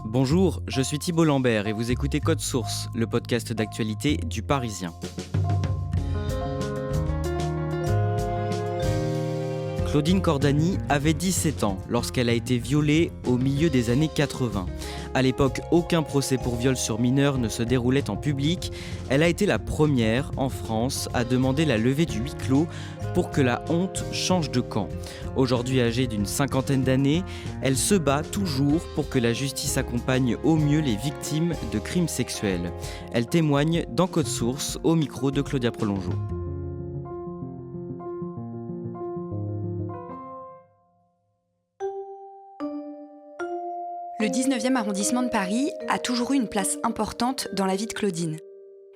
Bonjour, je suis Thibault Lambert et vous écoutez Code Source, le podcast d'actualité du Parisien. Claudine Cordani avait 17 ans lorsqu'elle a été violée au milieu des années 80. À l'époque, aucun procès pour viol sur mineur ne se déroulait en public. Elle a été la première en France à demander la levée du huis clos pour que la honte change de camp. Aujourd'hui âgée d'une cinquantaine d'années, elle se bat toujours pour que la justice accompagne au mieux les victimes de crimes sexuels. Elle témoigne dans Code Source au micro de Claudia Prolongeau. Le 19e arrondissement de Paris a toujours eu une place importante dans la vie de Claudine.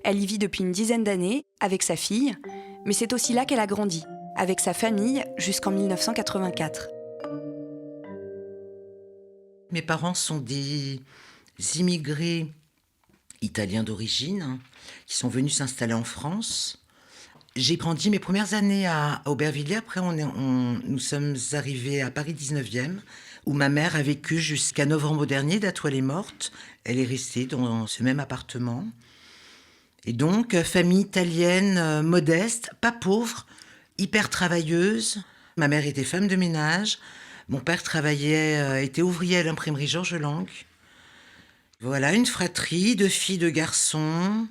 Elle y vit depuis une dizaine d'années, avec sa fille, mais c'est aussi là qu'elle a grandi, avec sa famille jusqu'en 1984. Mes parents sont des immigrés italiens d'origine qui sont venus s'installer en France. J'ai grandi mes premières années à Aubervilliers. Après, nous sommes arrivés à Paris 19e, où ma mère a vécu jusqu'à novembre dernier, date où elle est morte. Elle est restée dans ce même appartement. Et donc, famille italienne, modeste, pas pauvre, hyper travailleuse. Ma mère était femme de ménage. Mon père était ouvrier à l'imprimerie Georges Lang. Voilà, une fratrie de filles, de garçons.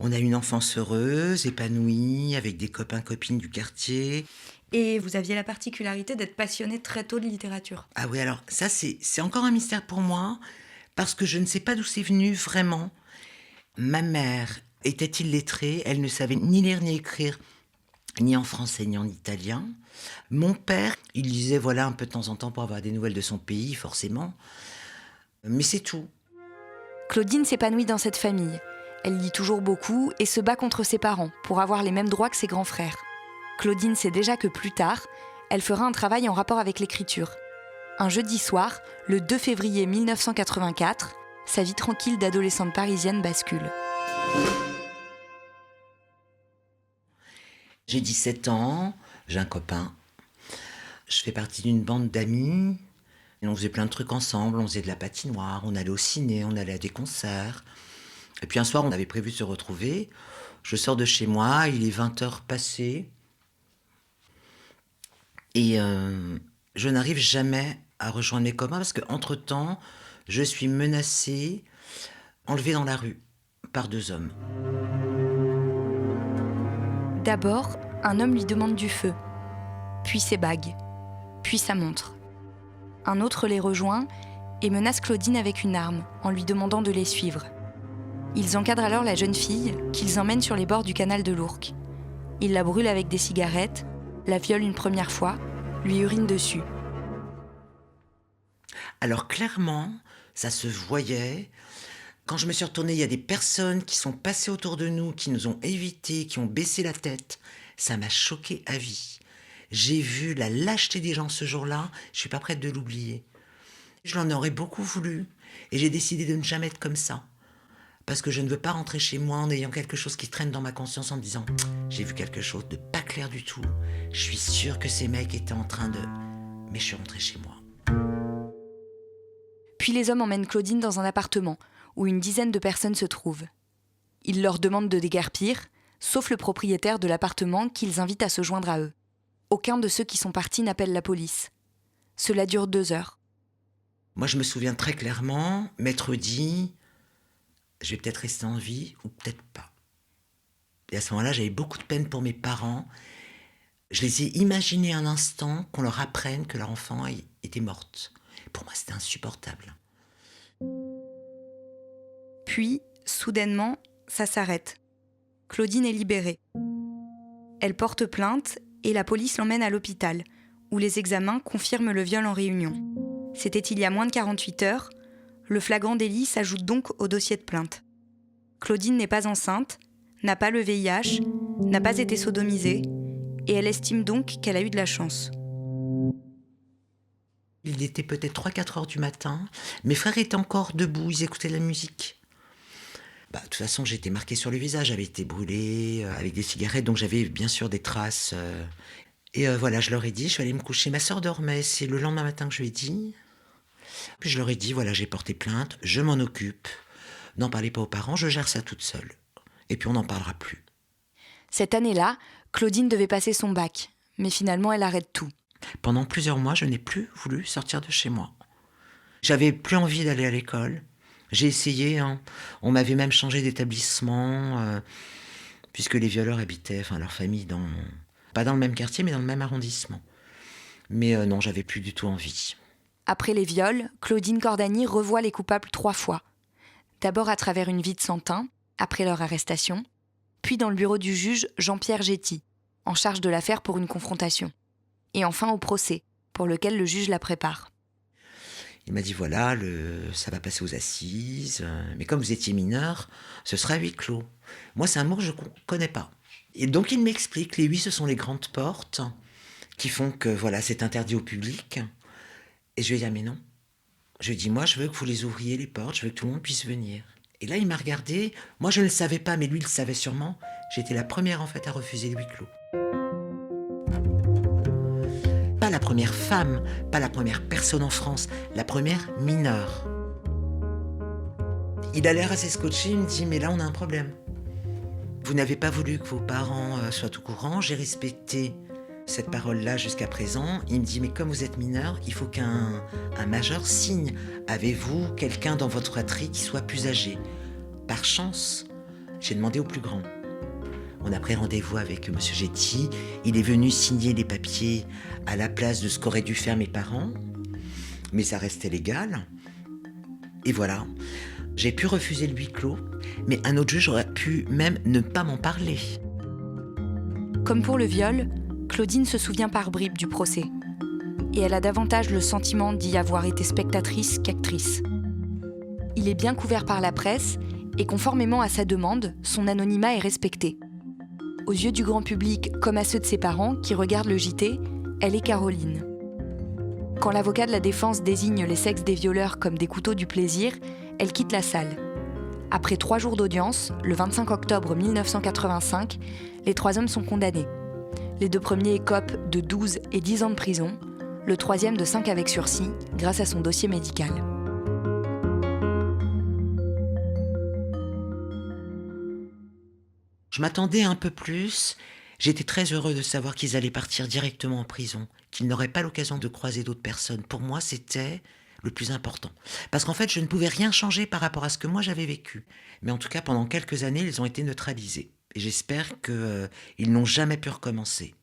On a une enfance heureuse, épanouie, avec des copains-copines du quartier. Et vous aviez la particularité d'être passionnée très tôt de littérature. Ah oui, alors ça, c'est encore un mystère pour moi, parce que je ne sais pas d'où c'est venu vraiment. Ma mère était illettrée, elle ne savait ni lire ni écrire, ni en français ni en italien. Mon père, il lisait voilà un peu de temps en temps pour avoir des nouvelles de son pays, forcément. Mais c'est tout. Claudine s'épanouit dans cette famille. Elle lit toujours beaucoup et se bat contre ses parents pour avoir les mêmes droits que ses grands frères. Claudine sait déjà que plus tard, elle fera un travail en rapport avec l'écriture. Un jeudi soir, le 2 février 1984, sa vie tranquille d'adolescente parisienne bascule. J'ai 17 ans, j'ai un copain. Je fais partie d'une bande d'amis. Et on faisait plein de trucs ensemble, on faisait de la patinoire, on allait au ciné, on allait à des concerts. Et puis un soir, on avait prévu de se retrouver. Je sors de chez moi, il est 20h passé. Et je n'arrive jamais à rejoindre mes copains parce qu'entre-temps, je suis menacée, enlevée dans la rue par 2 hommes. D'abord, un homme lui demande du feu, puis ses bagues, puis sa montre. Un autre les rejoint et menace Claudine avec une arme en lui demandant de les suivre. Ils encadrent alors la jeune fille qu'ils emmènent sur les bords du canal de l'Ourcq. Ils la brûlent avec des cigarettes, la violent une première fois, lui urinent dessus. Alors clairement, ça se voyait. Quand je me suis retournée, il y a des personnes qui sont passées autour de nous, qui nous ont évités, qui ont baissé la tête. Ça m'a choquée à vie. J'ai vu la lâcheté des gens ce jour-là, je suis pas prête de l'oublier. Je l'en aurais beaucoup voulu et j'ai décidé de ne jamais être comme ça. Parce que je ne veux pas rentrer chez moi en ayant quelque chose qui traîne dans ma conscience en me disant « J'ai vu quelque chose de pas clair du tout. Je suis sûre que ces mecs étaient en train de... » Mais je suis rentrée chez moi. Puis les hommes emmènent Claudine dans un appartement où une dizaine de personnes se trouvent. Ils leur demandent de déguerpir, sauf le propriétaire de l'appartement qu'ils invitent à se joindre à eux. Aucun de ceux qui sont partis n'appelle la police. Cela dure 2 heures. Moi, je me souviens très clairement, maître dit... Je vais peut-être rester en vie ou peut-être pas. Et à ce moment-là, j'avais beaucoup de peine pour mes parents. Je les ai imaginés un instant qu'on leur apprenne que leur enfant était morte. Pour moi, c'était insupportable. Puis, soudainement, ça s'arrête. Claudine est libérée. Elle porte plainte et la police l'emmène à l'hôpital, où les examens confirment le viol en réunion. C'était il y a moins de 48 heures. Le flagrant délit s'ajoute donc au dossier de plainte. Claudine n'est pas enceinte, n'a pas le VIH, n'a pas été sodomisée, et elle estime donc qu'elle a eu de la chance. Il était peut-être 3-4 heures du matin. Mes frères étaient encore debout, ils écoutaient de la musique. De toute façon, j'étais marquée sur le visage, j'avais été brûlée avec des cigarettes, donc j'avais bien sûr des traces. Et voilà, je leur ai dit, je suis allée me coucher. Ma sœur dormait, c'est le lendemain matin que je lui ai dit. Puis je leur ai dit, voilà, j'ai porté plainte, je m'en occupe. N'en parlez pas aux parents, je gère ça toute seule. Et puis on n'en parlera plus. Cette année-là, Claudine devait passer son bac, mais finalement elle arrête tout. Pendant plusieurs mois, je n'ai plus voulu sortir de chez moi. J'avais plus envie d'aller à l'école. J'ai essayé, hein. On m'avait même changé d'établissement, puisque les violeurs habitaient, leur famille, pas dans le même quartier, mais dans le même arrondissement. Mais non, j'avais plus du tout envie. Après les viols, Claudine Cordani revoit les coupables 3 fois. D'abord à travers une vie de Santin, après leur arrestation, puis dans le bureau du juge Jean-Pierre Getty, en charge de l'affaire pour une confrontation. Et enfin au procès, pour lequel le juge la prépare. Il m'a dit, voilà, ça va passer aux assises, mais comme vous étiez mineur, ce sera à huis clos. Moi, c'est un mot que je ne connais pas. Et donc, il m'explique, les huis, ce sont les grandes portes qui font que, voilà, c'est interdit au public. Et je lui ai dit, ah mais non. Je lui ai dit, moi, je veux que vous les ouvriez, les portes, je veux que tout le monde puisse venir. Et là, il m'a regardé. Moi, je ne le savais pas, mais lui, il le savait sûrement. J'étais la première, en fait, à refuser le huis clos. Pas la première femme, pas la première personne en France, la première mineure. Il a l'air assez scotché, il me dit, mais là, on a un problème. Vous n'avez pas voulu que vos parents soient au courant, j'ai respecté cette parole-là jusqu'à présent. Il me dit, mais comme vous êtes mineur, il faut qu'un majeur signe. Avez-vous quelqu'un dans votre fratrie qui soit plus âgé ? Par chance, j'ai demandé au plus grand. On a pris rendez-vous avec M. Getty. Il est venu signer les papiers à la place de ce qu'auraient dû faire mes parents. Mais ça restait légal. Et voilà. J'ai pu refuser le huis clos, mais un autre juge aurait pu même ne pas m'en parler. Comme pour le viol, Claudine se souvient par bribes du procès. Et elle a davantage le sentiment d'y avoir été spectatrice qu'actrice. Il est bien couvert par la presse et conformément à sa demande, son anonymat est respecté. Aux yeux du grand public comme à ceux de ses parents qui regardent le JT, elle est Caroline. Quand l'avocat de la défense désigne les sexes des violeurs comme des couteaux du plaisir, elle quitte la salle. Après 3 jours d'audience, le 25 octobre 1985, les 3 hommes sont condamnés. Les 2 premiers écopent de 12 et 10 ans de prison, le 3e de 5 avec sursis, grâce à son dossier médical. Je m'attendais un peu plus. J'étais très heureux de savoir qu'ils allaient partir directement en prison, qu'ils n'auraient pas l'occasion de croiser d'autres personnes. Pour moi, c'était le plus important. Parce qu'en fait, je ne pouvais rien changer par rapport à ce que moi j'avais vécu. Mais en tout cas, pendant quelques années, ils ont été neutralisés. Et j'espère qu'ils n'ont jamais pu recommencer.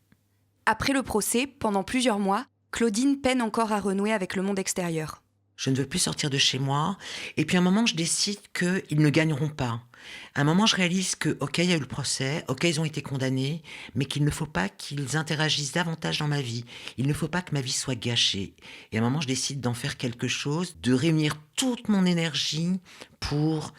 Après le procès, pendant plusieurs mois, Claudine peine encore à renouer avec le monde extérieur. Je ne veux plus sortir de chez moi. Et puis à un moment, je décide qu'ils ne gagneront pas. À un moment, je réalise que, ok, il y a eu le procès, ok, ils ont été condamnés, mais qu'il ne faut pas qu'ils interagissent davantage dans ma vie. Il ne faut pas que ma vie soit gâchée. Et à un moment, je décide d'en faire quelque chose, de réunir toute mon énergie pour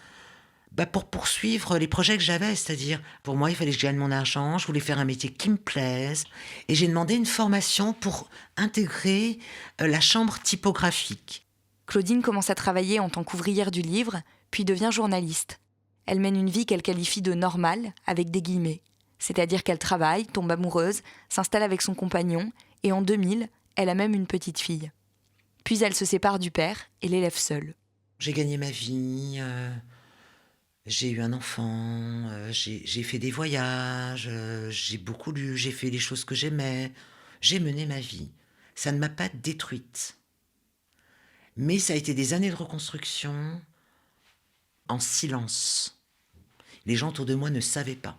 poursuivre les projets que j'avais. C'est-à-dire, pour moi, il fallait que je gagne mon argent, je voulais faire un métier qui me plaise. Et j'ai demandé une formation pour intégrer la chambre typographique. Claudine commence à travailler en tant qu'ouvrière du livre, puis devient journaliste. Elle mène une vie qu'elle qualifie de normale, avec des guillemets. C'est-à-dire qu'elle travaille, tombe amoureuse, s'installe avec son compagnon, et en 2000, elle a même une petite fille. Puis elle se sépare du père et l'élève seule. J'ai gagné ma vie, j'ai eu un enfant, j'ai fait des voyages, j'ai beaucoup lu, j'ai fait les choses que j'aimais, j'ai mené ma vie. Ça ne m'a pas détruite. Mais ça a été des années de reconstruction en silence. Les gens autour de moi ne savaient pas.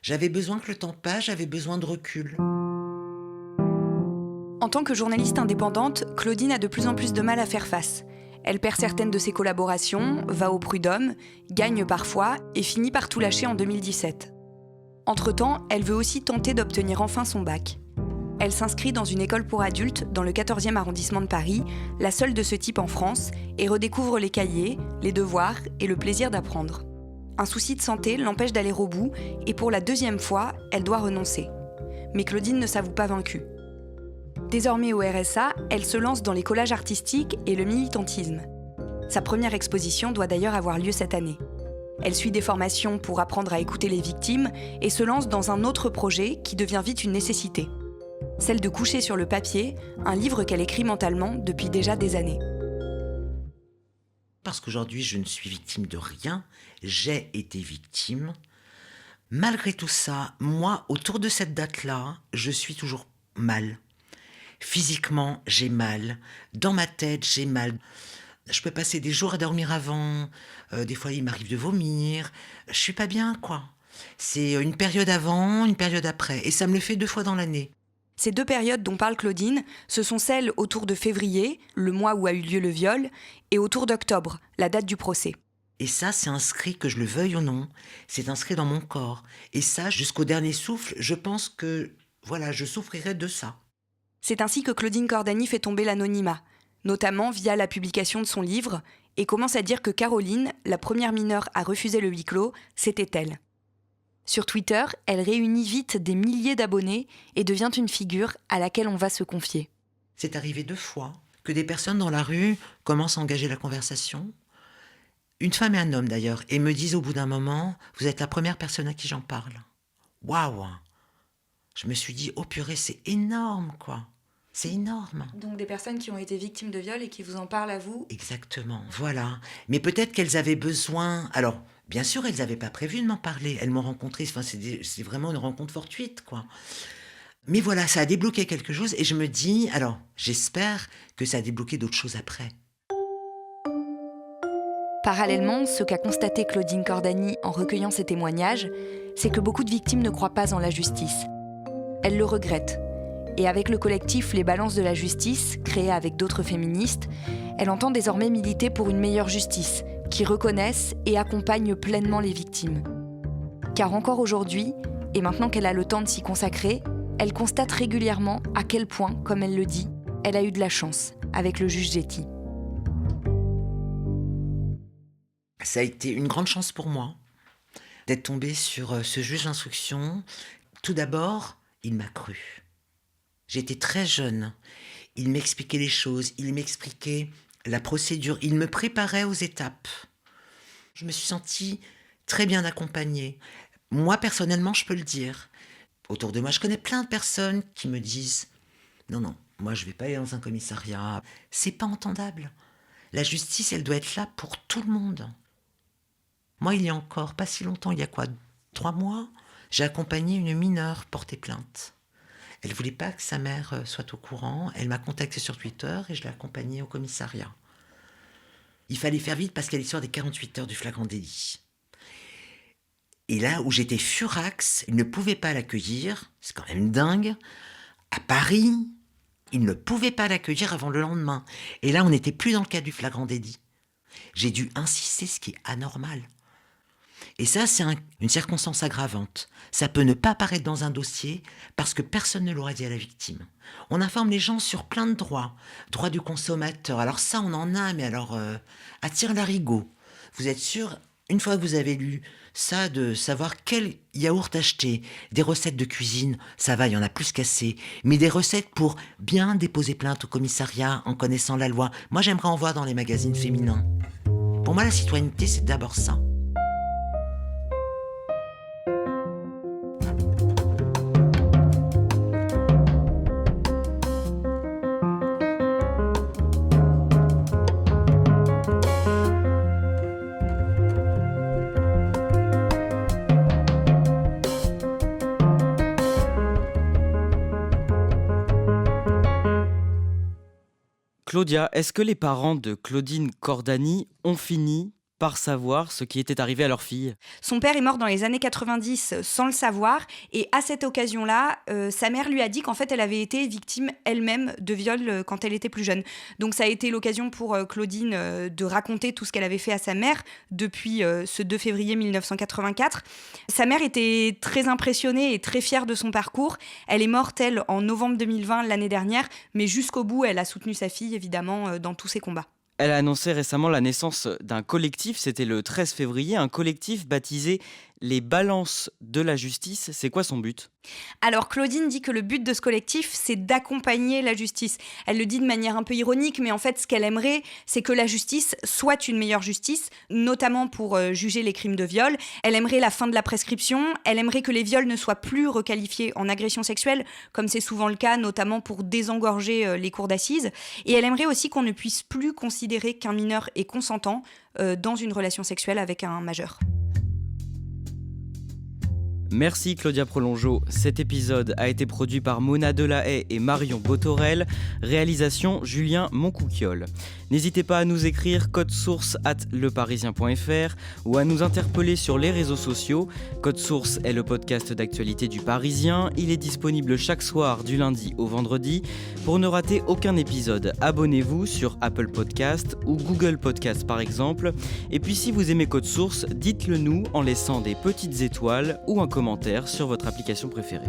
J'avais besoin que le temps passe, j'avais besoin de recul. En tant que journaliste indépendante, Claudine a de plus en plus de mal à faire face. Elle perd certaines de ses collaborations, va au prud'homme, gagne parfois et finit par tout lâcher en 2017. Entre-temps, elle veut aussi tenter d'obtenir enfin son bac. Elle s'inscrit dans une école pour adultes dans le 14e arrondissement de Paris, la seule de ce type en France, et redécouvre les cahiers, les devoirs et le plaisir d'apprendre. Un souci de santé l'empêche d'aller au bout et pour la 2e fois, elle doit renoncer. Mais Claudine ne s'avoue pas vaincue. Désormais au RSA, elle se lance dans les collages artistiques et le militantisme. Sa première exposition doit d'ailleurs avoir lieu cette année. Elle suit des formations pour apprendre à écouter les victimes et se lance dans un autre projet qui devient vite une nécessité. celle de coucher sur le papier un livre qu'elle écrit mentalement depuis déjà des années. Parce qu'aujourd'hui, je ne suis victime de rien, j'ai été victime. Malgré tout ça, moi, autour de cette date-là, je suis toujours mal. Physiquement, j'ai mal. Dans ma tête, j'ai mal. Je peux passer des jours à dormir avant. Des fois, il m'arrive de vomir. Je suis pas bien, quoi. C'est une période avant, une période après. Et ça me le fait 2 fois dans l'année. Ces 2 périodes dont parle Claudine, ce sont celles autour de février, le mois où a eu lieu le viol, et autour d'octobre, la date du procès. Et ça, c'est inscrit, que je le veuille ou non, c'est inscrit dans mon corps. Et ça, jusqu'au dernier souffle, je pense que, voilà, je souffrirai de ça. C'est ainsi que Claudine Cordani fait tomber l'anonymat, notamment via la publication de son livre, et commence à dire que Caroline, la première mineure à refuser le huis clos, c'était elle. Sur Twitter, elle réunit vite des milliers d'abonnés et devient une figure à laquelle on va se confier. C'est arrivé 2 fois que des personnes dans la rue commencent à engager la conversation. Une femme et un homme d'ailleurs, et me disent au bout d'un moment, vous êtes la première personne à qui j'en parle. Waouh! Je me suis dit, oh purée, c'est énorme, quoi. C'est énorme. Donc des personnes qui ont été victimes de viol et qui vous en parlent à vous. Exactement, voilà. Mais peut-être qu'elles avaient besoin... Alors, bien sûr, elles n'avaient pas prévu de m'en parler. Elles m'ont rencontré, enfin, c'est vraiment une rencontre fortuite, quoi. Mais voilà, ça a débloqué quelque chose, et je me dis, alors, j'espère que ça a débloqué d'autres choses après. Parallèlement, ce qu'a constaté Claudine Cordani en recueillant ses témoignages, c'est que beaucoup de victimes ne croient pas en la justice. Elles le regrettent. Et avec le collectif Les Balances de la Justice, créé avec d'autres féministes, elle entend désormais militer pour une meilleure justice, qui reconnaisse et accompagne pleinement les victimes. Car encore aujourd'hui, et maintenant qu'elle a le temps de s'y consacrer, elle constate régulièrement à quel point, comme elle le dit, elle a eu de la chance avec le juge Jetti. Ça a été une grande chance pour moi d'être tombée sur ce juge d'instruction. Tout d'abord, il m'a cru. J'étais très jeune. Il m'expliquait les choses, il m'expliquait la procédure, il me préparait aux étapes. Je me suis sentie très bien accompagnée. Moi, personnellement, je peux le dire. Autour de moi, je connais plein de personnes qui me disent « Non, moi, je ne vais pas aller dans un commissariat. » C'est pas entendable. La justice, elle doit être là pour tout le monde. Moi, il y a encore pas si longtemps, il y a 3 mois, j'ai accompagné une mineure porter plainte. Elle ne voulait pas que sa mère soit au courant. Elle m'a contacté sur Twitter et je l'ai accompagnée au commissariat. Il fallait faire vite parce qu'il y a l'histoire des 48 heures du flagrant délit. Et là où j'étais furax, ils ne pouvaient pas l'accueillir, c'est quand même dingue, à Paris, ils ne pouvaient pas l'accueillir avant le lendemain. Et là, on n'était plus dans le cas du flagrant délit. J'ai dû insister, ce qui est anormal. Et ça, c'est une circonstance aggravante. Ça peut ne pas apparaître dans un dossier parce que personne ne l'aura dit à la victime. On informe les gens sur plein de droits. Droit du consommateur. Alors ça, on en a, mais alors, à tire-larigot. Vous êtes sûr, une fois que vous avez lu ça, de savoir quel yaourt acheter, des recettes de cuisine, ça va, il y en a plus qu'assez. Mais des recettes pour bien déposer plainte au commissariat en connaissant la loi. Moi, j'aimerais en voir dans les magazines féminins. Pour moi, la citoyenneté, c'est d'abord ça. Claudia, est-ce que les parents de Claudine Cordani ont fini par savoir ce qui était arrivé à leur fille? Son père est mort dans les années 90 sans le savoir, et à cette occasion-là, sa mère lui a dit qu'en fait elle avait été victime elle-même de viol quand elle était plus jeune. Donc ça a été l'occasion pour Claudine de raconter tout ce qu'elle avait fait à sa mère depuis ce 2 février 1984. Sa mère était très impressionnée et très fière de son parcours. Elle est morte, elle, en novembre 2020, l'année dernière, mais jusqu'au bout, elle a soutenu sa fille, évidemment, dans tous ses combats. Elle a annoncé récemment la naissance d'un collectif, c'était le 13 février, un collectif baptisé Les balances de la justice, c'est quoi son but ? Alors Claudine dit que le but de ce collectif, c'est d'accompagner la justice. Elle le dit de manière un peu ironique, mais en fait, ce qu'elle aimerait, c'est que la justice soit une meilleure justice, notamment pour juger les crimes de viol. Elle aimerait la fin de la prescription, elle aimerait que les viols ne soient plus requalifiés en agression sexuelle, comme c'est souvent le cas, notamment pour désengorger les cours d'assises. Et elle aimerait aussi qu'on ne puisse plus considérer qu'un mineur est consentant dans une relation sexuelle avec un majeur. Merci Claudia Prolongeau. Cet épisode a été produit par Mona Delahaye et Marion Botorel. Réalisation Julien Moncouquiol. N'hésitez pas à nous écrire code source @leparisien.fr ou à nous interpeller sur les réseaux sociaux. Code Source est le podcast d'actualité du Parisien. Il est disponible chaque soir du lundi au vendredi. Pour ne rater aucun épisode, abonnez-vous sur Apple Podcast ou Google Podcast par exemple. Et puis si vous aimez Code Source, dites-le nous en laissant des petites étoiles ou un commentaire sur votre application préférée.